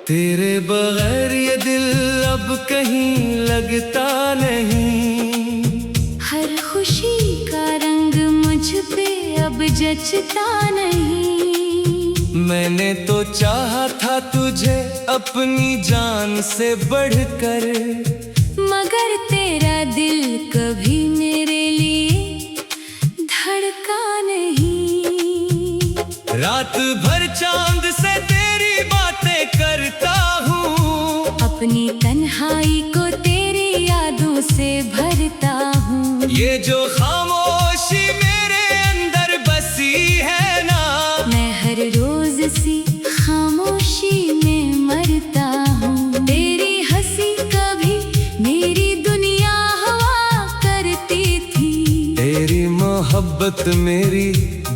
तेरे बगैर ये दिल अब कहीं लगता नहीं। हर खुशी का रंग मुझ पे अब जचता नहीं। मैंने तो चाहा था तुझे अपनी जान से बढ़कर, मगर तेरा दिल कभी मेरे लिए धड़का नहीं। रात भर चांद से तेरी बातें करता हूँ, अपनी तन्हाई को तेरी यादों से भरता हूँ। ये जो खामोशी मेरे अंदर बसी है ना, मैं हर रोज सी खामोशी में मरता हूँ। तेरी हंसी कभी मेरी दुनिया हवा करती थी। तेरी मोहब्बत मेरी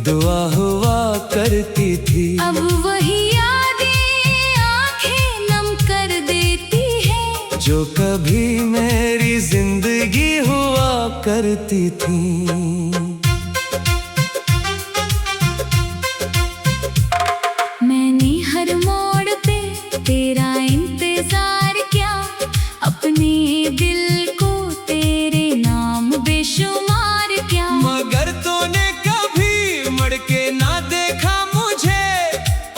दुआ हुआ करती थी। अब वही यादें आंखें नम कर देती है, जो कभी मेरी जिंदगी हुआ करती थी। मैंने हर मोड़ पे तेरा इंतजार किया, अपने दिल को तेरे नाम बेशुमार किया। मगर तूने कभी मुड़ के ना देखा मुझे,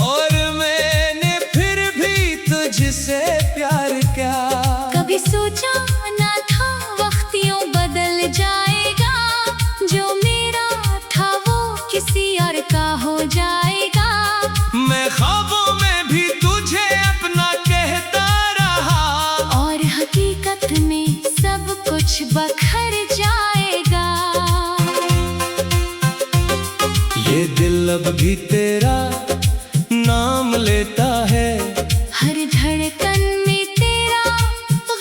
और मैंने फिर भी तुझसे प्यार किया। कभी सोचा ना था वक्त यूं बदल जाएगा, जो मेरा था वो किसी और का हो जाएगा। मैं ख्वाबों में भी तुझे अपना कहता रहा, और हकीकत में सब कुछ बखर जाएगा। ये दिल अब भी तेरा नाम लेता है, हर धड़कन में तेरा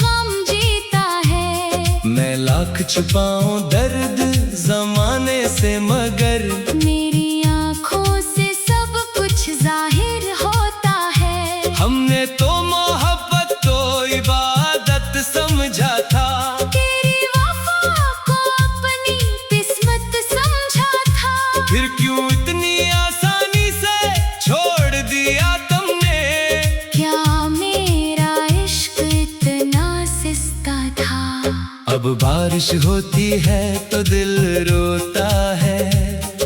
गम जीता है। मैं लाख छुपाऊं दर्द जमाने से, मगर मेरी आँखों से सब कुछ जाहिर होता है। हमने तो मोहब्बत को इबादत समझा था, तेरी वफा को अपनी किस्मत समझा था। फिर क्यों इतनी आसानी से छोड़ दिया तुमने। क्या मेरा इश्क इतना सस्ता था। अब बारिश होती है तो दिल रोता है,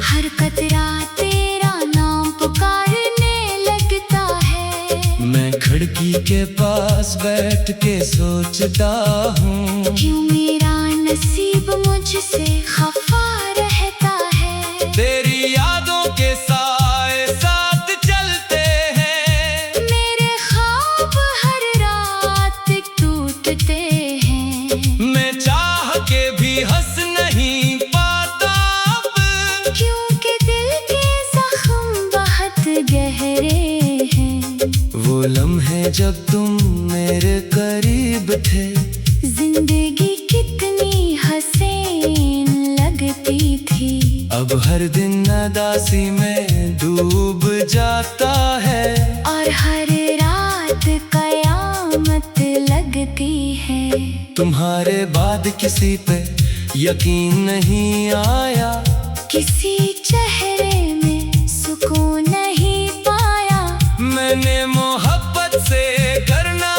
हर कतरा तेरा नाम पुकारने लगता है। मैं खिड़की के पास बैठ के सोचता हूँ, क्यों मेरा नसीब मुझसे खफा रहता है। तेरी यादों के साए साथ चलते हैं, मेरे ख्वाब हर रात टूटते हैं। मैं चाह के भी हंस नहीं पाता अब, क्योंकि दिल के जख्म बहुत गहरे हैं। वो लम्हे जब तुम मेरे करीब थे, जिंदगी कितनी हसीन लगती थी। अब हर दिन उदासी में डूब जाता है, और हर रात कयामत लगती है। तुम्हारे बाद किसी पे यकीन नहीं आया, किसी चेहरे में सुकून नहीं पाया। मैंने मोहब्बत से करना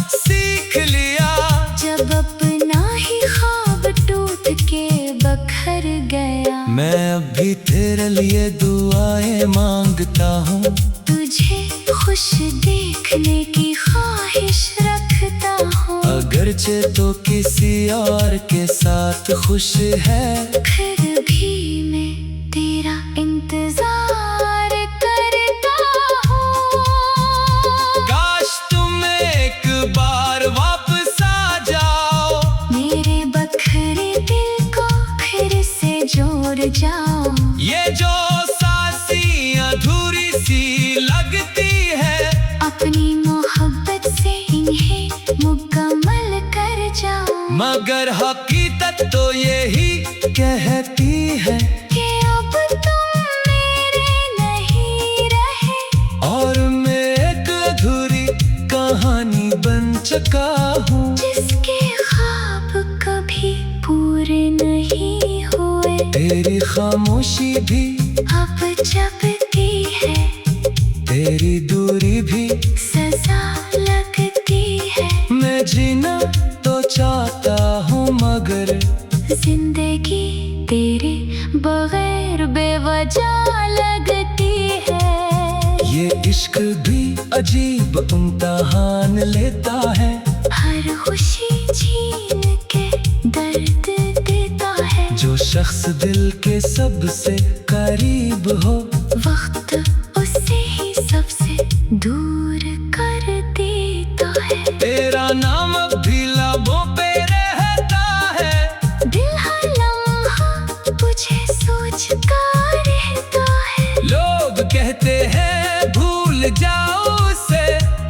सीख लिया, जब अपना ही ख्वाब टूट के बखर गया। मैं अब भी तेरे लिए दुआएं मांगता हूँ, तुझे खुश देखने की ख्वाहिश रखता हूँ। अगरचे तो किसी और के साथ खुश है, फिर भी मैं तेरा इंतजार करता हूँ। काश तुम एक बार वापस आ जाओ, मेरे बखरे दिल को फिर से जोड़ जाओ। ये जो सांसें अधूरी सी लगती है, अपनी मोहब्बत से इन्हें मुकम्मल कर जाओ। मगर हकीकत तो यही कहती है कि अब तुम मेरे नहीं रहे, और मैं एक अधूरी कहानी बन चुका हूँ। जिस तेरी खामोशी भी अब जबती है, तेरी दूरी भी सजा लगती है। मैं जीना तो चाहता हूँ मगर जिंदगी तेरे बगैर बेवजह लगती है। ये इश्क भी अजीब इम्तहान लेता है। हर खुशी छीन के दर्द देता है। जो शख्स दिल के सबसे करीब हो, वक्त उससे ही सबसे दूर कर देता है। तेरा नाम अब भी लबों पे रहता है। दिल हर लम्हा तुझे सोच कर रहता है। लोग कहते हैं भूल जाओ उसे,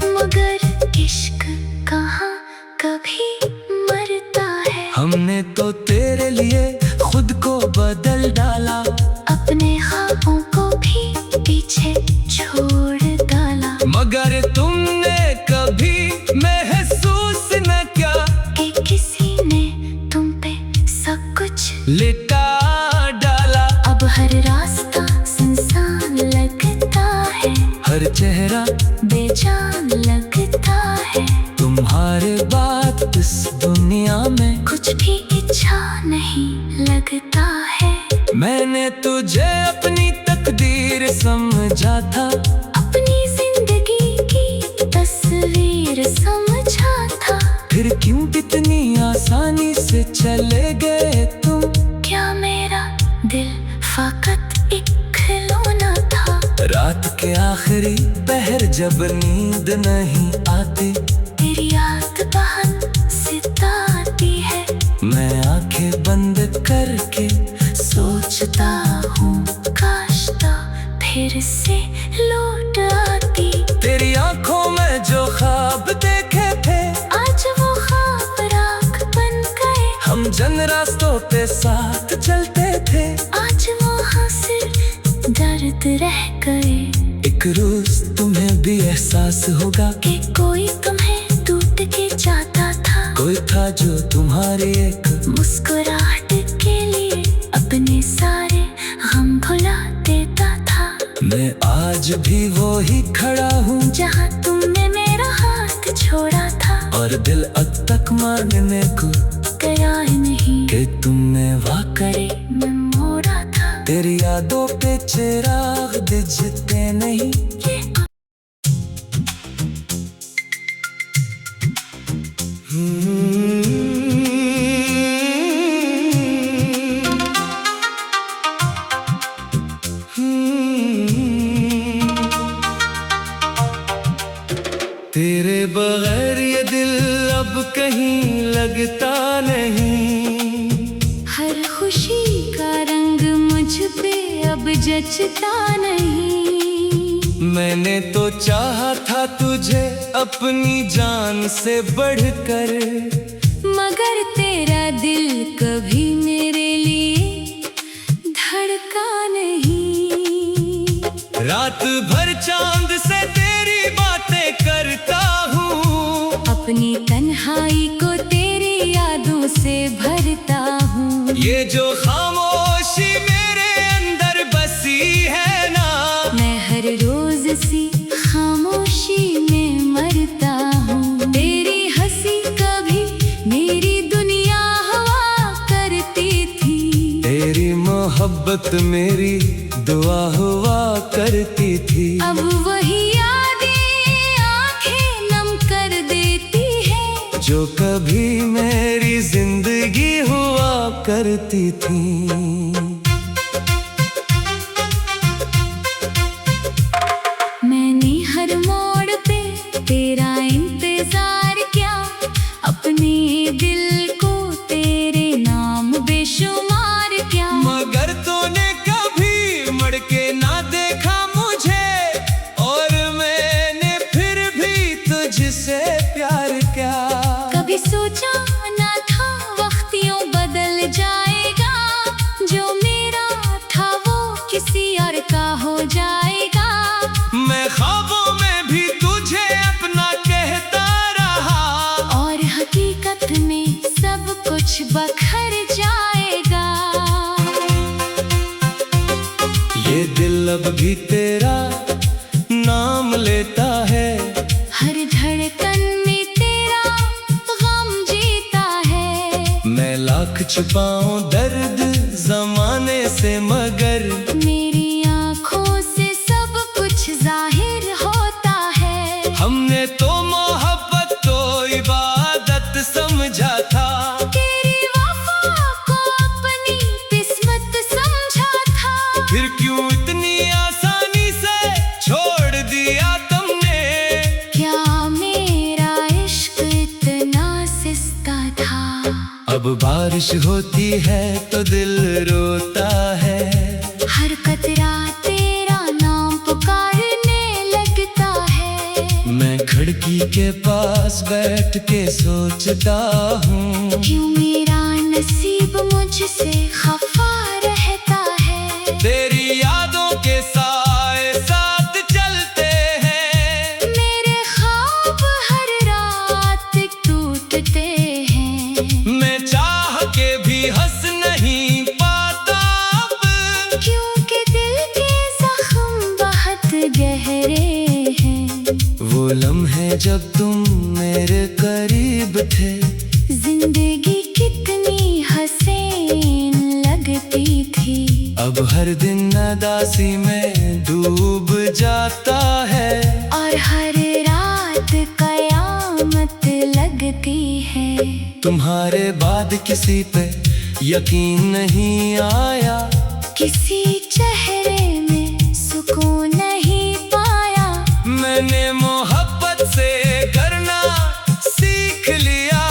मगर इश्क कहाँ कभी मरता है। हमने तो तेरे लिए खुद को बदल डाला, अपने ख्वाबों को भी पीछे छोड़ डाला। मगर तुमने कभी महसूस न किया कि किसी ने तुम पे सब कुछ लिटा डाला। अब हर रास्ता सुनसान लगता है। हर चेहरा बेजान लगता है। तुम्हारे बाद इस दुनिया में कुछ भी अच्छा नहीं लगता है। मैंने तुझे अपनी तकदीर समझा था, अपनी जिंदगी की तस्वीर समझा था। फिर क्यों इतनी आसानी से चले गए तुम। क्या मेरा दिल फकत एक खिलौना था। रात के आखिरी पहर जब नींद नहीं आती, तेरी याद बहुत सताती है। मैं आंखें बंद करके सोचता हूँ काश तो फिर से लौट आती। तेरी आंखों में जो ख्वाब देखे थे, आज वो ख्वाब राख बन गए। हम जन रास्तों पे साथ चलते थे, आज वो सिर्फ दर्द रह गए। एक रोज तुम्हें भी एहसास होगा कि कोई तुम्हें टूट के जाता था। कोई था जो तुम्हारी एक मुस्कुराहट के लिए अपने सारे गम भुला देता था। मैं आज भी वो ही खड़ा हूँ जहाँ तुमने मेरा हाथ छोड़ा था। और दिल अब तक मानने को गया ही नहीं कि तुमने वाकई मैं मोड़ा था। तेरी यादों पे चिराग बुझते नहीं। ये तेरे बगैर ये दिल अब कहीं लगता नहीं। हर खुशी का रंग मुझ पे अब जचता नहीं। मैंने तो चाहा था तुझे अपनी जान से बढ़कर, मगर तेरा दिल कभी मेरे लिए धड़का नहीं। रात भर चांद से तेरी बातें करता हूँ, अपनी तन्हाई को तेरी यादों से भरता हूँ। ये जो खामोशी मेरे अंदर बसी है ना, मैं हर रोज सी खामोशी में मरता हूँ। तेरी हंसी कभी मेरी दुनिया हुआ करती थी। तेरी मोहब्बत मेरी दुआ हुआ करती थी। अब वही यादें आंखें नम कर देती है। जो कभी मेरी जिंदगी हुआ करती थी। मैंने हर मोड़ पे तेरा इंतजार किया। अपने दिल को तेरे नाम बेशुमार किया। मगर तूने कभी मुड़ के ना देखा मुझे, और मैंने फिर भी तुझसे प्यार किया। कभी सोचा ना था वक्त यूं बदल जाएगा। जो मेरा था वो किसी और का हो जाएगा। मैं ख्वाबों में भी तुझे अपना कहता भी तेरा नाम लेता है। हर धड़कन में तेरा गम जीता है। मैं लाख छुपाऊं दर्द जमाने से, मगर मेरी आँखों से सब कुछ जाहिर होता है। हमने तो मोहब्बत तो इबादत समझा था। तेरी वफा को अपनी किस्मत समझा था। फिर क्यों इतनी आसानी से छोड़ दिया तुमने? क्या मेरा इश्क इतना सस्ता था? अब बारिश होती है तो दिल रोता है। हर कतरा तेरा नाम पुकारने लगता है। मैं खिड़की के पास बैठ के सोचता हूँ, क्यों मेरा नसीब मुझसे खफा रहता है। तेरी यादों के साए साथ चलते हैं। मेरे ख्वाब हर रात टूटते हैं। मैं चाह के भी हंस नहीं पाता अब, क्योंकि दिल के जख्म बहुत गहरे हैं। वो लम्हे जब तुम मेरे करीब थे। जिंदगी कितनी हसीन लगती थी। अब हर दिन उदासी में डूब जाता है। और हर रात कयामत लगती है। तुम्हारे बाद किसी पे यकीन नहीं आया। किसी चेहरे में सुकून नहीं पाया। मैंने मोहब्बत से करना सीख लिया।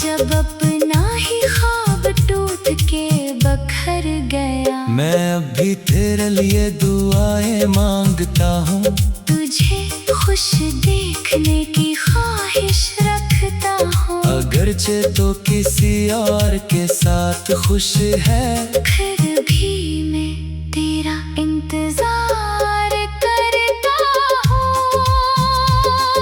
जब अपना ही ख्वाब टूट के बखर गया। मैं अभी तेरे लिए दुआएं मांगता हूँ। तुझे खुश देखने की ख्वाहिश रखता हूँ। अगरचे तो किसी और के साथ खुश है, फिर भी मैं तेरा इंतजार करता हूँ।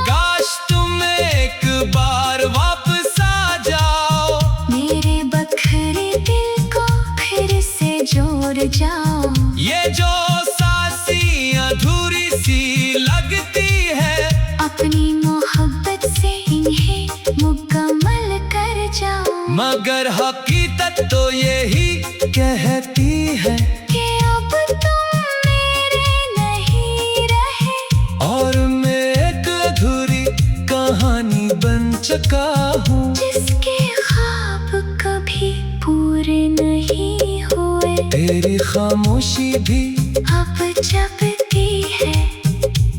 काश तुम एक बार वापस आ जाओ। मेरे बखरे दिल को फिर से जोड़ जाओ। ये जो सांसें अधूरी सी लगती है, अपनी मोहब्बत से इन्हें मुकम्मल कर जाओ। मगर हकीकत तो यही कहती है कि अब तुम मेरे नहीं रहे। और मैं एक अधूरी कहानी बन चुका हूँ। जिसके ख्वाब कभी पूरे नहीं हुए। तेरी खामोशी भी अब जबती है।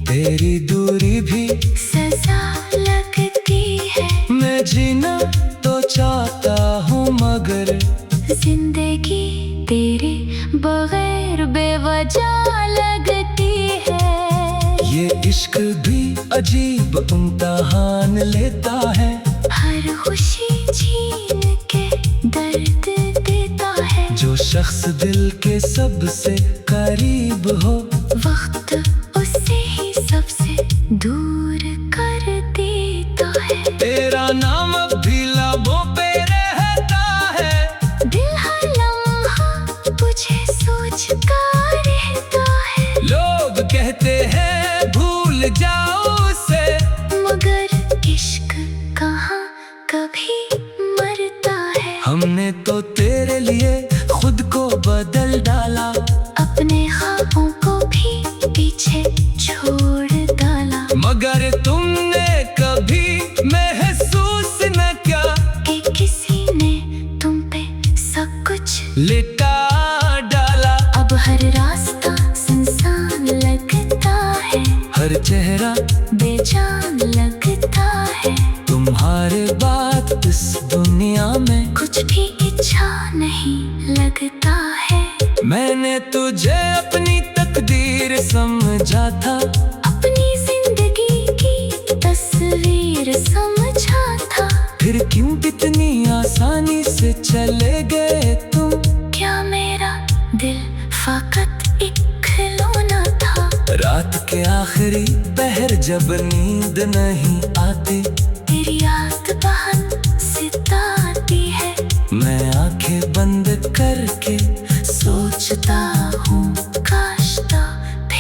तेरी दूरी भी सजा लगती है। मैं जीना तो चाहता हूँ, मगर जिंदगी तेरे बगैर बेवजह लगती है। ये इश्क भी अजीब इम्तिहान लेता है। हर खुशी छीन के दर्द देता है। जो शख्स दिल के सबसे करीब हो, वक्त उससे ही सबसे दूर कर देता है। तेरा नाम अब भी लबों पे रहता है। दिल हर लम्हा तुझे सोचता रहता है। लोग कहते हैं भूल जाओ उसे, मगर इश्क कहाँ कभी मरता है। हमने तो तेरे लिए खुद को बदल डाला। अपने ख्वाबों को भी पीछे छोड़ डाला। मगर तुमने कभी महसूस न किया कि किसी ने तुम पे सब कुछ लिटा डाला। अब हर रास्ता सुनसान लगता है। हर चेहरा बेजान लगता है। तुम्हारे बाद इस दुनिया में कुछ भी अच्छा नहीं लगता है। मैंने तुझे अपनी तकदीर समझा था। अपनी जिंदगी की तस्वीर समझा था। फिर क्यों इतनी आसानी से चले गए तुम? क्या मेरा दिल फकत एक खिलौना था? रात के आखिरी पहर जब नींद नहीं आती, तेरी याद बहुत सताती है। मैं आंखें बंद करके सोचता हूँ, काश तो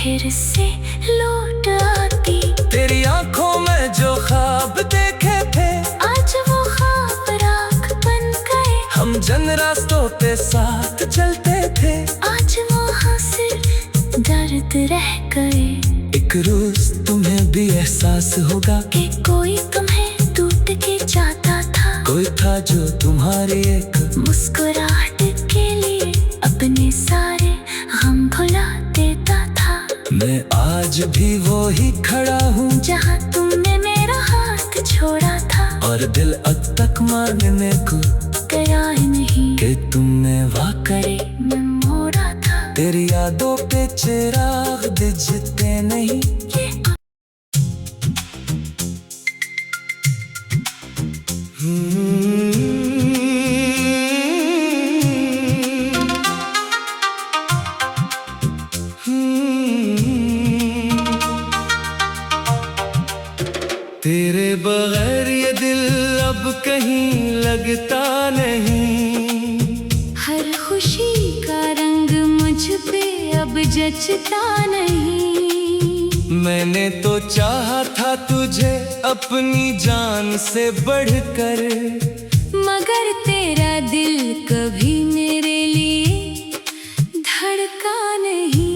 फिर से लौट आती। तेरी आंखों में जो ख्वाब देखे थे आज वो ख्वाब राख बन गए। हम जन रास्तों पे साथ चलते थे आज वहाँ सिर्फ दर्द रह गए। एक रोज तुम्हें भी एहसास होगा कि कोई तुम्हें टूट के जाता था। कोई था जो तुम्हारी एक मुस्कुराहट के लिए अपने सारे गम भुला देता था। मैं आज भी वो ही खड़ा हूँ जहाँ तुमने मेरा हाथ छोड़ा था। और दिल अब तक मानने को गया ही नहीं कि तुमने वाकई मैं मोड़ा था। तेरी यादों पे चिराग बुझते नहीं। ये तेरे बगैर ये दिल अब कहीं लगता नहीं। हर खुशी का रंग मुझ पे अब जचता नहीं। मैंने तो चाहा था तुझे अपनी जान से बढ़कर, मगर तेरा दिल कभी मेरे लिए धड़का नहीं।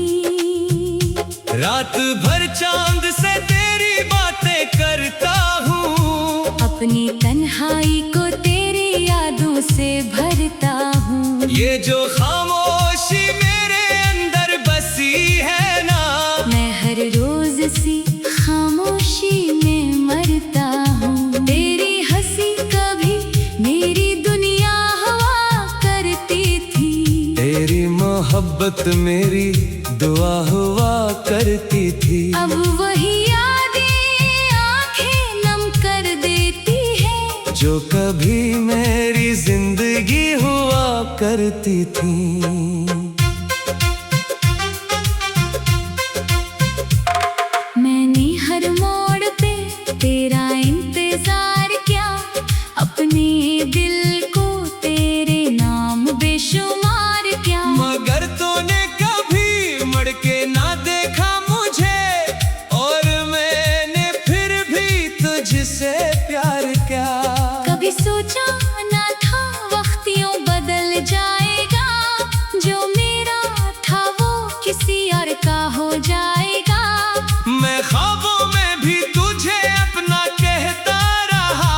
रात भर चांद से तेरी बातें करता हूँ, अपनी तन्हाई को तेरी यादों से भरता हूँ। ये जो खामोशी मेरे अंदर बसी है ना, मैं हर रोज सी खामोशी में मरता हूँ। तेरी हंसी कभी मेरी दुनिया हवा करती थी। तेरी मोहब्बत मेरी दुआ हुआ करती थी। अब वही यादें आंखें नम कर देती है। जो कभी मेरी जिंदगी हुआ करती थी। मैंने हर मोड़ पे तेरा इंतजार किया, अपने दिल को तेरे नाम बेशुमार किया। मगर तूने कभी मुड़ के ना देखा मुझे, और मैंने फिर भी तुझसे प्यार किया। कभी सोचा ना था वक्त यूं बदल जाएगा, जो मेरा था वो किसी और का हो जाएगा। मैं ख्वाबों में भी तुझे अपना कहता रहा,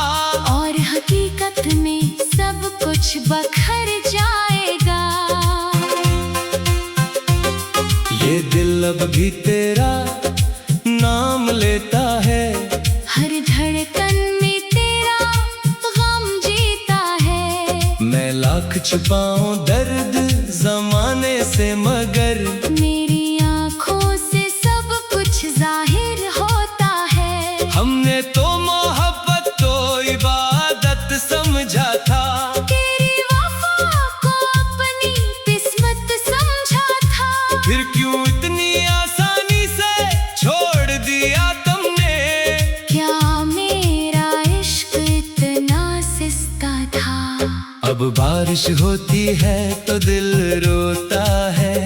और हकीकत में सब कुछ बखर जाएगा। ये दिल अब भी तेरा नाम लेता है। हर धड़कन में तेरा गम जीता है। मैं लाख छुपाऊं दर्द जमाने से, मगर मेरी आँखों से सब कुछ जाहिर होता है। हमने तो मोहब्बत तो इबादत समझा था। तेरी वफा को अपनी किस्मत समझा था। फिर क्यों इतनी आसानी से छोड़ दिया तुमने? क्या मेरा इश्क इतना सस्ता था? अब बारिश होती है तो दिल रोता है।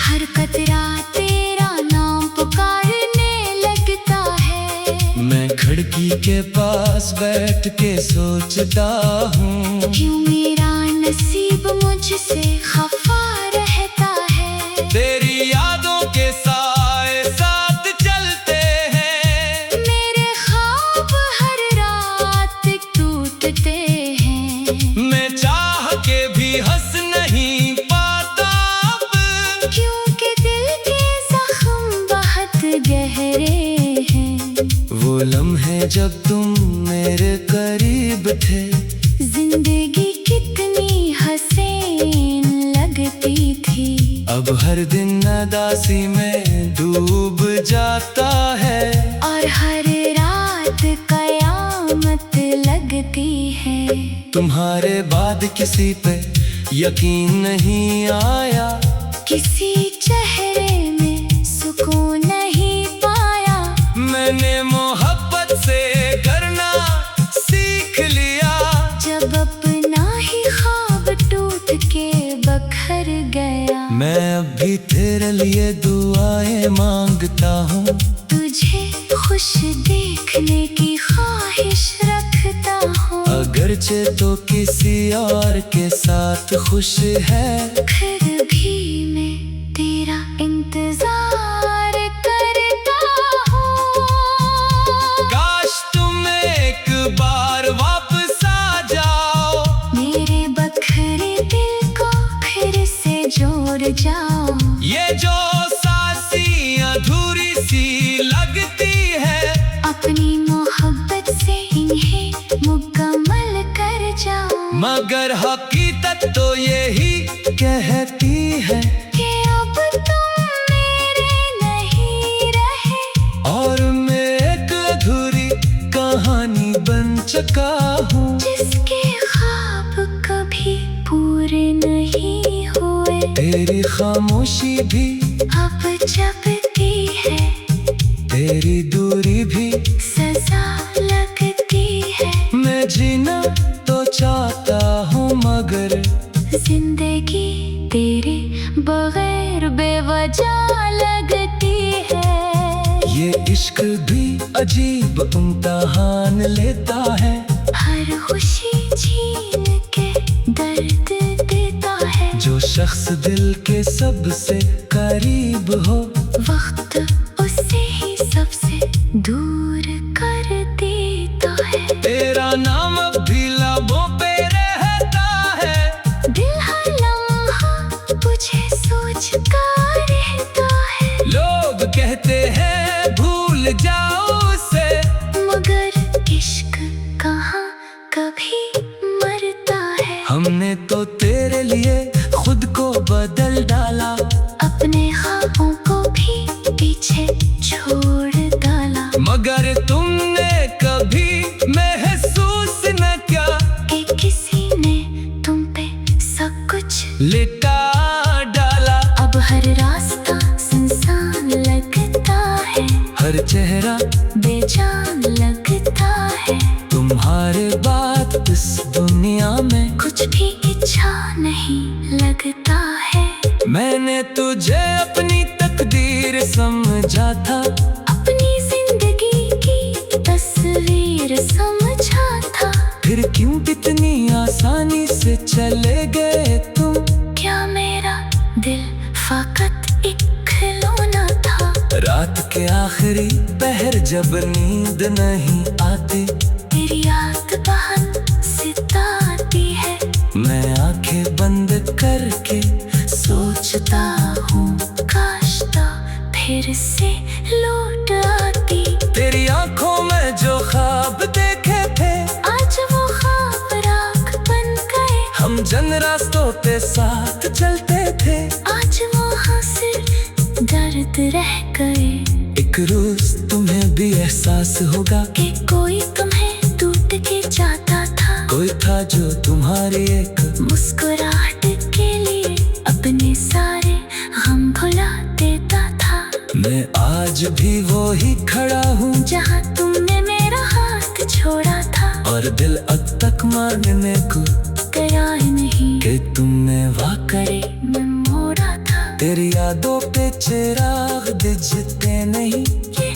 हर कतरा तेरा नाम पुकारने लगता है। मैं खिड़की के पास बैठ के सोचता हूँ, क्यों मेरा नसीब मुझसे खफा रहता है। तेरी यादों के साए साथ चलते हैं। मेरे ख्वाब हर रात टूटते हैं। मैं चाह के भी हंस नहीं पाता अब, क्योंकि दिल के जख्म बहुत गहरे हैं। वो लम्हे जब तुम मेरे करीब थे, जिंदगी कितनी हसीन लगती थी। अब हर दिन उदासी में डूब जाता है। और हर रात कयामत लगती है। तुम्हारे बाद किसी पे यकीन नहीं आया, किसी चेहरे में सुकून नहीं पाया। मैंने मोहब्बत से करना सीख लिया। जब अपना ही ख्वाब टूट के बखर गया। मैं अब भी तेरे लिए दुआएं मांगता हूँ। तुझे खुश देखने की ख्वाहिश रखता हूँ। अगरचे तो किसी और के साथ खुश है, फिर भी मैं तेरा इंतजार करता हूँ। काश तुम एक बार वापस आ जाओ, मेरे बखरे दिल को फिर से जोड़ जाओ। ये जो सांसें अधूरी सी लगती है, अपनी मोहब्बत से इन्हें मुकम्मल कर जाओ। मगर हकीकत तो यही कहती है कि अब तुम मेरे नहीं रहे, और मैं एक अधूरी कहानी बन चुका हूँ, जिसके ख्वाब कभी पूरे नहीं हुए। तेरी खामोशी भी अब जबती है, तेरी दूरी भी सजा लगती है। मैं जीना तो चाहता हूँ, मगर जिंदगी तेरे बगैर बेवजह लगती है। ये इश्क भी अजीब इम्तिहान लेता है, हर खुशी छीन के दर्द देता है। जो शख्स दिल के सबसे करीब हो, वक्त उससे ही सबसे दूर कर देता है। तेरा नाम अब भी लबों पे रहता है, दिल हर लम्हा तुझे सोचता रहता है। लोग कहते हैं भूल जाओ उसे, मगर इश्क कहाँ कभी मरता है। हमने तो तेरे लिए खुद को बदल डाला, अपने ख्वाबों को भी पीछे छोड़ डाला। मगर तुमने कभी महसूस न किया कि किसी ने तुम पे सब कुछ लिटा डाला। अब हर रास्ता सुनसान लगता है, हर चेहरा बेजान लगता है। तुम्हारे बाद इस दुनिया में कुछ भी अच्छा नहीं लगता है। मैंने तुझे अपनी तकदीर समझा था, अपनी जिंदगी की तस्वीर समझा था। फिर क्यों इतनी आसानी से चले गए तुम? क्या मेरा दिल फकत एक खिलौना था? रात के आखिरी पहर जब नींद नहीं आती, तेरी याद बहुत सताती है। मैं आंखें बंद करके सोचता हूँ काश तो फिर से लौट आती। तेरी आंखों में जो ख्वाब देखे थे, आज वो ख्वाब राख बन गए। हम जन रास्तों पे साथ चलते थे, आज वो सिर्फ दर्द रह गए। एक रोज तुम्हें भी एहसास होगा कि कोई तुम्हें टूट के जाता था। कोई था जो तुम्हारी एक मुस्कुराहट के लिए अपने सारे गम भुला देता था। मैं आज भी वो ही खड़ा हूँ, जहाँ तुमने मेरा हाथ छोड़ा था। और दिल अब तक मानने को गया ही नहीं कि तुमने वाकई मैं मोड़ा था। तेरी यादों पे चिराग दिखते नहीं। ये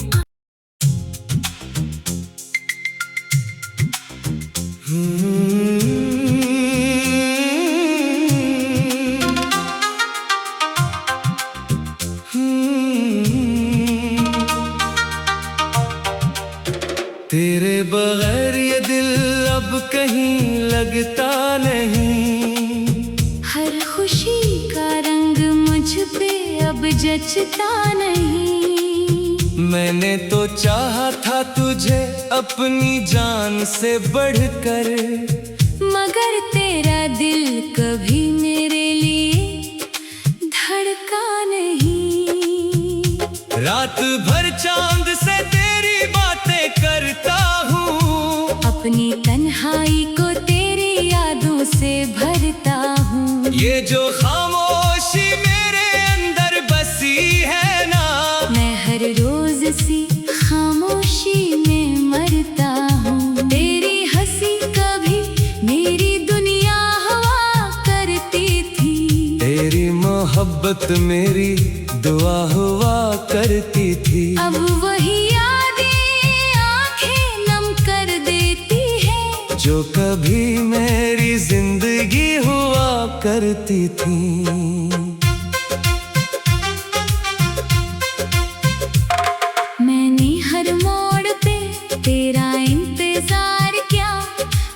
तेरे बगैर ये दिल अब कहीं लगता नहीं, हर खुशी का रंग मुझ पे अब जचता नहीं। मैंने तो चाहा था तुझे अपनी जान से बढ़कर, मगर तेरा दिल कभी मेरे लिए धड़का नहीं। रात भर चांद से तेरी बातें करता हूँ, अपनी तन्हाई को तेरी यादों से भरता हूँ। ये जो खामोशी मेरे अंदर बसी है ना, मैं हर रोज सी खामोशी में मरता हूँ। तेरी हंसी कभी मेरी दुनिया हवा करती थी। तेरी मोहब्बत मोहब्बत मेरी दुआ हुआ करती थी। अब वही यादें आंखें नम कर देती है, जो कभी मेरी जिंदगी हुआ करती थी। मैंने हर मोड़ पे तेरा इंतजार किया,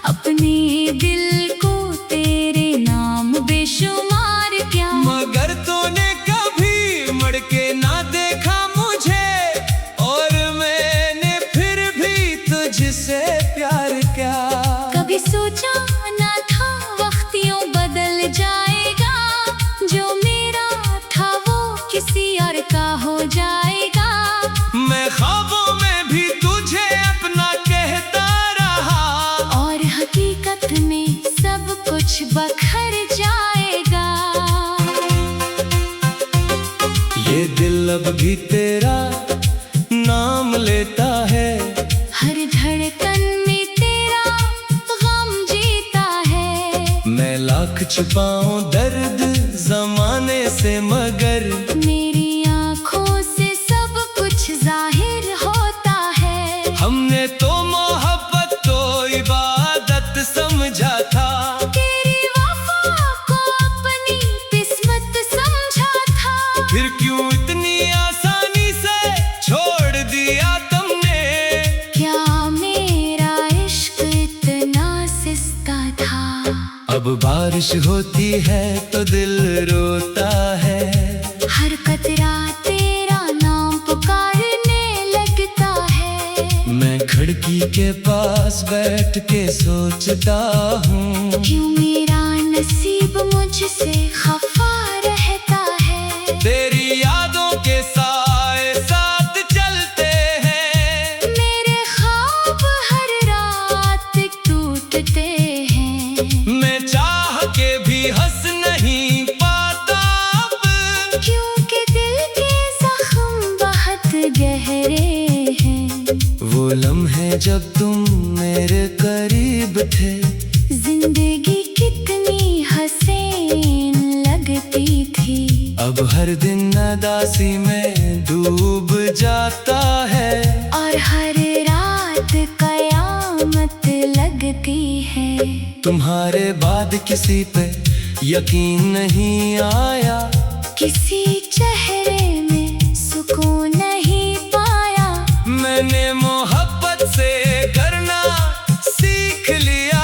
अपने दिल को तेरे नाम बेशुमार किया। मगर तूने कभी मुड़ के ना देखा मुझे, और मैंने फिर भी तुझसे प्यार किया। कभी सोचा ना था वक्त यूं बदल जाएगा, जो मेरा था वो किसी और का हो जाएगा। मैं ख्वाबों में भी तुझे अपना कहता रहा, और हकीकत में सब कुछ बखर जाएगा। ये दिल अब भी तेरा नाम लेता है, हर धड़कन में तेरा गम जीता है। मैं लाख छुपाऊं दर्द जमाने से, मगर मेरी आँखों से सब कुछ जाहिर होता है। हमने तो मोहब्बत तो इबादत समझा था, तेरी वफा को अपनी किस्मत समझा था। फिर क्यों इतनी आसानी से छोड़ दिया तुमने? क्या मेरा इश्क इतना सस्ता था? अब बारिश होती है तो दिल रोता है, हर कतरा तेरा नाम पुकारने लगता है। मैं खिड़की के पास बैठ के सोचता हूँ, क्यों मेरा नसीब मुझसे खफा रहता है। तेरी यादों के साए साथ चलते हैं, मेरे ख्वाब हर रात टूटते हैं। मैं चाह के भी हंस नहीं पाता अब, क्योंकि दिल के जख्म बहुत गहरे हैं। वो लम्हे जब तुम मेरे करीब थे, जिंदगी कितनी हसीन लगती थी। अब हर दिन उदासी में डूब जाता है, और हर रात कयामत लगती है। तुम्हारे बाद किसी पे यकीन नहीं आया, किसी चेहरे में सुकून नहीं पाया। मैंने मोहब्बत से करना सीख लिया,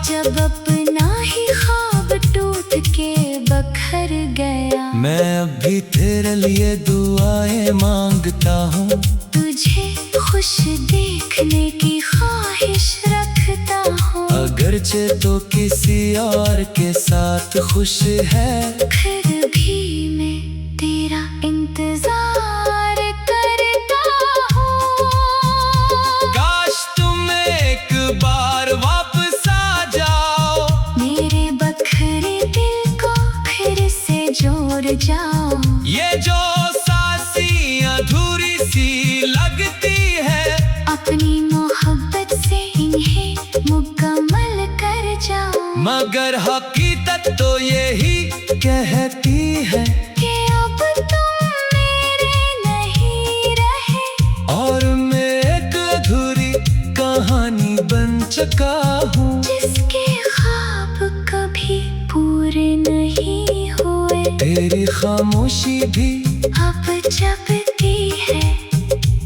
जब अपना ही ख्वाब टूट के बखर गया। मैं अब भी तेरे लिए दुआएं मांगता हूँ, तुझे खुश देखने की ख्वाहिश रखता हूँ। अगरचे तो किसी और के साथ खुश है, फिर भी मैं तेरा इंतजार करता हूँ। काश तुम एक बार वापस आ जाओ, मेरे बखरे दिल को फिर से जोड़ जाओ। ये जो सांसी अधूरी सी लगती है, अपनी मोहब्बत से इन्हें मुकम्मल कर जाओ। मगर हकीकत तो यही कहती है कि अब तुम मेरे नहीं रहे, और मैं एक अधूरी कहानी बन चुका हूँ, जिसके ख्वाब कभी पूरे नहीं हुए। तेरी खामोशी भी अब जबती है,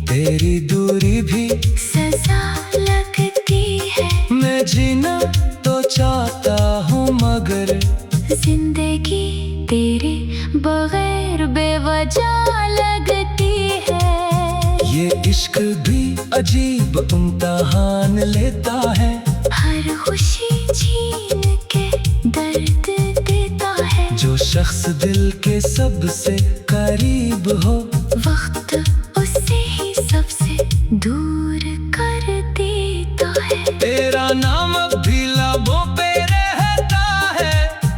तेरी दूरी भी सजा लगती है। मैं जीना तो चाहता हूँ, मगर जिंदगी तेरे बगैर बेवजह लगती है। ये इश्क भी अजीब इम्तिहान लेता है, हर खुशी छीन के दर्द देता है। जो शख्स दिल के सबसे करीब हो, वक्त उससे ही सबसे दूर कर देता है। तेरा नाम अब भी लबों पे रहता है,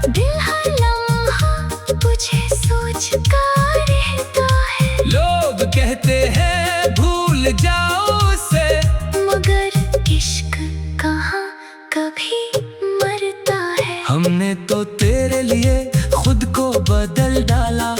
दिल हर लम्हा तुझे सोचता रहता है। लोग कहते हैं भूल जाओ उसे, मगर इश्क कहाँ कभी मरता है। हमने तो तेरे लिए खुद को बदल डाला,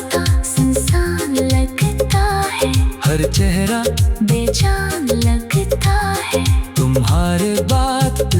रास्ता सुनसान लगता है, हर चेहरा बेजान लगता है। तुम्हारे बात